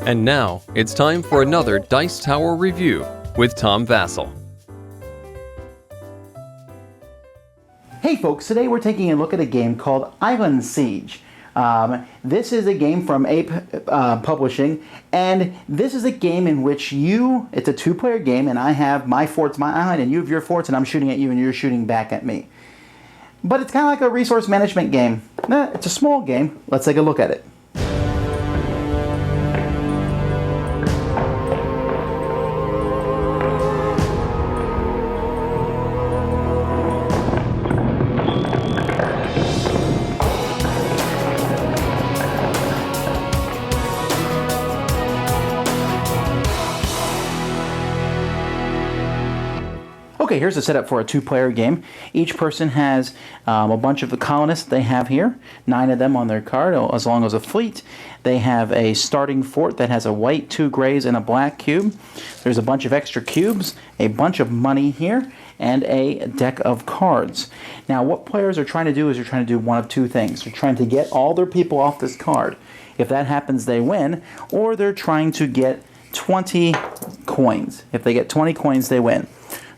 And now, it's time for another Dice Tower review with Tom Vasel. Hey folks, today we're taking a look at a game called Island Siege. This is a game from APE Publishing, and this is a game in which it's a two-player game, and I have my forts, my island, and you have your forts, and I'm shooting at you, and you're shooting back at me. But it's kind of like a resource management game. It's a small game. Let's take a look at it. Okay, here's the setup for a two-player game. Each person has a bunch of the colonists they have here, 9 of them on their card, as long as a fleet. They have a starting fort that has a white, 2 grays, and a black cube. There's a bunch of extra cubes, a bunch of money here, and a deck of cards. Now, what players are trying to do is they're trying to do one of two things. They're trying to get all their people off this card. If that happens, they win, or they're trying to get 20 coins. If they get 20 coins, they win.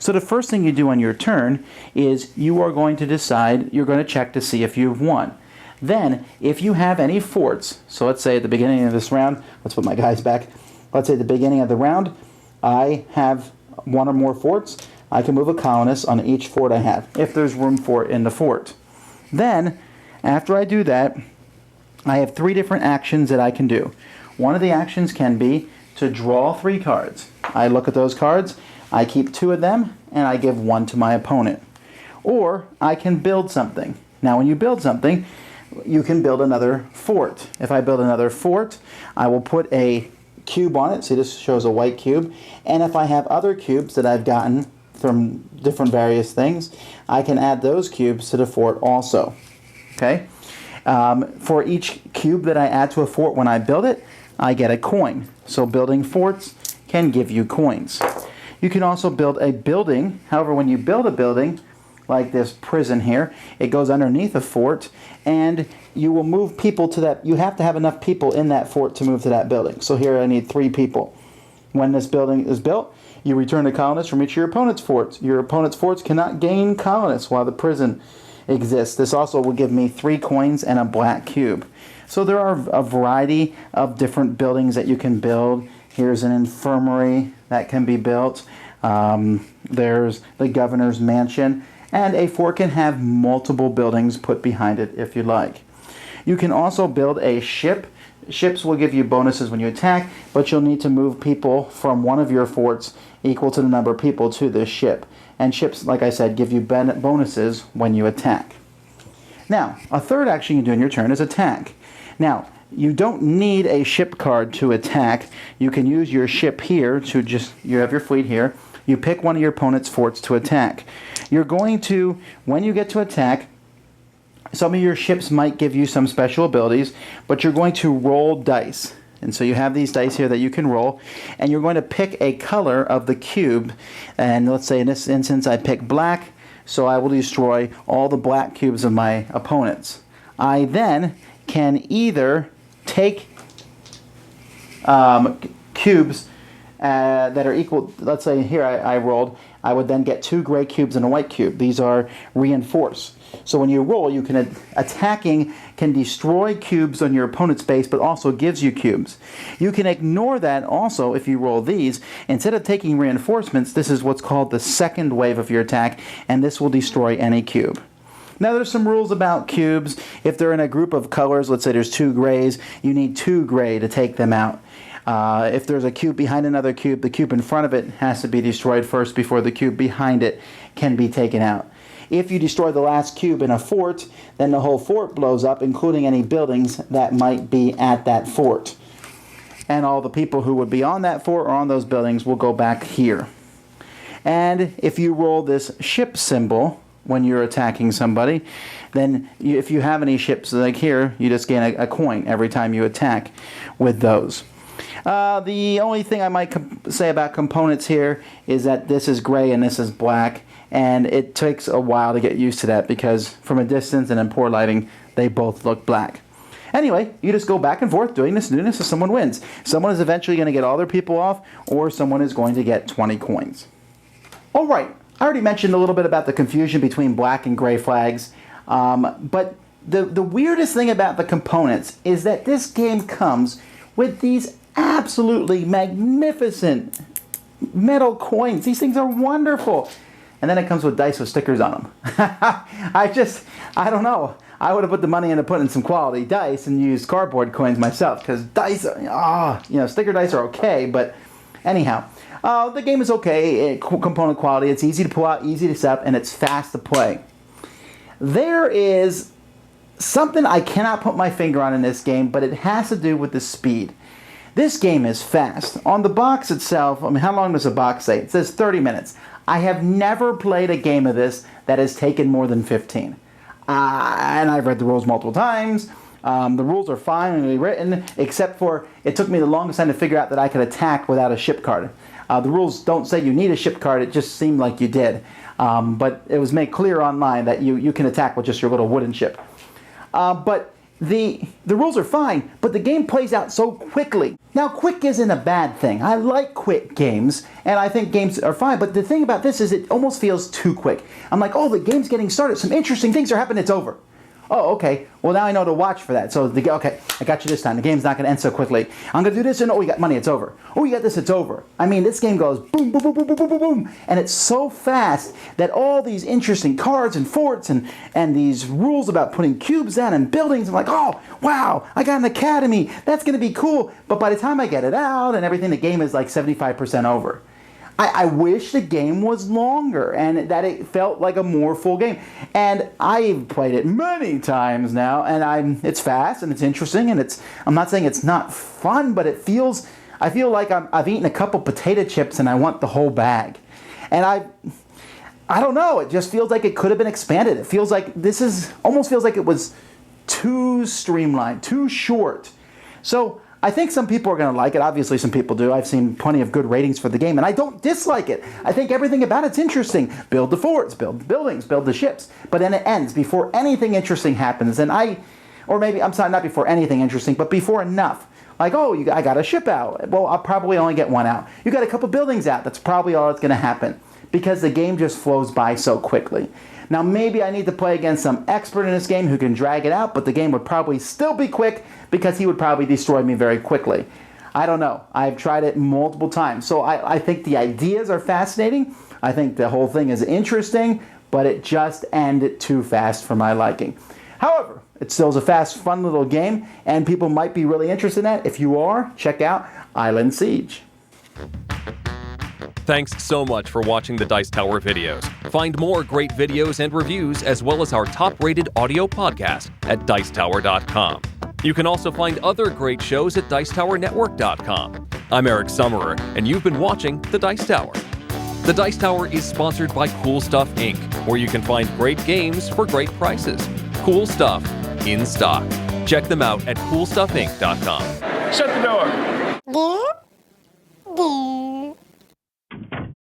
So the first thing you do on your turn is you are going to decide, you're going to check to see if you've won. Then, if you have any forts, so let's say at the beginning of this round, let's put my guys back, let's say at the beginning of the round, I have 1 or more forts, I can move a colonist on each fort I have, if there's room for it in the fort. Then, after I do that, I have 3 different actions that I can do. One of the actions can be to draw 3 cards. I look at those cards, I keep 2 of them, and I give 1 to my opponent. Or I can build something. Now when you build something, you can build another fort. If I build another fort, I will put a cube on it. See, this shows a white cube. And if I have other cubes that I've gotten from different various things, I can add those cubes to the fort also. Okay? For each cube that I add to a fort when I build it, I get a coin. So building forts can give you coins. You can also build a building. However, when you build a building, like this prison here, it goes underneath a fort, and you will move people to that. You have to have enough people in that fort to move to that building. So here I need 3 people. When this building is built, you return the colonists from each of your opponent's forts. Your opponent's forts cannot gain colonists while the prison exists. This also will give me 3 coins and a black cube. So there are a variety of different buildings that you can build. Here's an infirmary that can be built. There's the governor's mansion. And a fort can have multiple buildings put behind it if you like. You can also build a ship. Ships will give you bonuses when you attack, but you'll need to move people from one of your forts equal to the number of people to this ship. And ships, like I said, give you bonuses when you attack. Now, a third action you do in your turn is attack. Now, you don't need a ship card to attack. You can use your ship here to you have your fleet here. You pick one of your opponent's forts to attack. You're going to, when you get to attack, some of your ships might give you some special abilities, but you're going to roll dice. And so you have these dice here that you can roll, and you're going to pick a color of the cube. And let's say in this instance I pick black, so I will destroy all the black cubes of my opponents. I then can either take cubes that are equal. Let's say here I rolled, I would then get 2 gray cubes and a white cube. These are reinforced. So when you roll, you can attacking can destroy cubes on your opponent's base, but also gives you cubes. You can ignore that also if you roll these. Instead of taking reinforcements, this is what's called the second wave of your attack, and this will destroy any cube. Now there's some rules about cubes. If they're in a group of colors, let's say there's 2 grays, you need 2 gray to take them out. If there's a cube behind another cube, the cube in front of it has to be destroyed first before the cube behind it can be taken out. If you destroy the last cube in a fort, then the whole fort blows up, including any buildings that might be at that fort. And all the people who would be on that fort or on those buildings will go back here. And if you roll this ship symbol when you're attacking somebody, then if you have any ships like here, you just gain a coin every time you attack with those. The only thing I might say about components here is that this is gray and this is black, and it takes a while to get used to that because from a distance and in poor lighting, they both look black. Anyway, you just go back and forth doing this and doing this, so someone wins. Someone is eventually going to get all their people off, or someone is going to get 20 coins. All right, I already mentioned a little bit about the confusion between black and gray flags, but the weirdest thing about the components is that this game comes with these absolutely magnificent metal coins. These things are wonderful. And then it comes with dice with stickers on them. I don't know. I would have put the money into putting some quality dice and used cardboard coins myself, because dice, sticker dice are okay, but anyhow. The game is okay, component quality. It's easy to pull out, easy to set up, and it's fast to play. There is something I cannot put my finger on in this game, but it has to do with the speed. This game is fast. On the box itself, how long does the box say? It says 30 minutes. I have never played a game of this that has taken more than 15. And I've read the rules multiple times. The rules are finely written, except for it took me the longest time to figure out that I could attack without a ship card. The rules don't say you need a ship card, it just seemed like you did. But it was made clear online that you can attack with just your little wooden ship. But the rules are fine, but the game plays out so quickly. Now, quick isn't a bad thing. I like quick games, and I think games are fine, but the thing about this is it almost feels too quick. I'm like, oh, the game's getting started. Some interesting things are happening. It's over. Oh, okay. Well, now I know to watch for that. So, okay, I got you this time. The game's not going to end so quickly. I'm going to do this, and oh, you got money. It's over. Oh, you got this. It's over. I mean, this game goes boom, boom, boom, boom, boom, boom, boom, boom. And it's so fast that all these interesting cards and forts and these rules about putting cubes down and buildings, I'm like, oh, wow, I got an academy. That's going to be cool. But by the time I get it out and everything, the game is like 75% over. I wish the game was longer and that it felt like a more full game. And I've played it many times now, and it's fast and it's interesting, and I'm not saying it's not fun, but I feel like I've eaten a couple potato chips and I want the whole bag. And I don't know, it just feels like it could have been expanded. It feels like almost feels like it was too streamlined, too short. So I think some people are going to like it. Obviously, some people do. I've seen plenty of good ratings for the game, and I don't dislike it. I think everything about it's interesting. Build the forts, build the buildings, build the ships. But then it ends before anything interesting happens. And not before anything interesting, but before enough. Like, oh, I got a ship out. Well, I'll probably only get one out. You got a couple buildings out. That's probably all that's going to happen, because the game just flows by so quickly. Now, maybe I need to play against some expert in this game who can drag it out, but the game would probably still be quick because he would probably destroy me very quickly. I don't know. I've tried it multiple times. So I think the ideas are fascinating. I think the whole thing is interesting, but it just ended too fast for my liking. However, it still is a fast, fun little game, and people might be really interested in that. If you are, check out Island Siege. Thanks so much for watching the Dice Tower videos. Find more great videos and reviews, as well as our top-rated audio podcast at Dicetower.com. You can also find other great shows at Dicetowernetwork.com. I'm Eric Summerer, and you've been watching The Dice Tower. The Dice Tower is sponsored by Cool Stuff Inc., where you can find great games for great prices. Cool stuff in stock. Check them out at CoolStuffInc.com. Shut the door.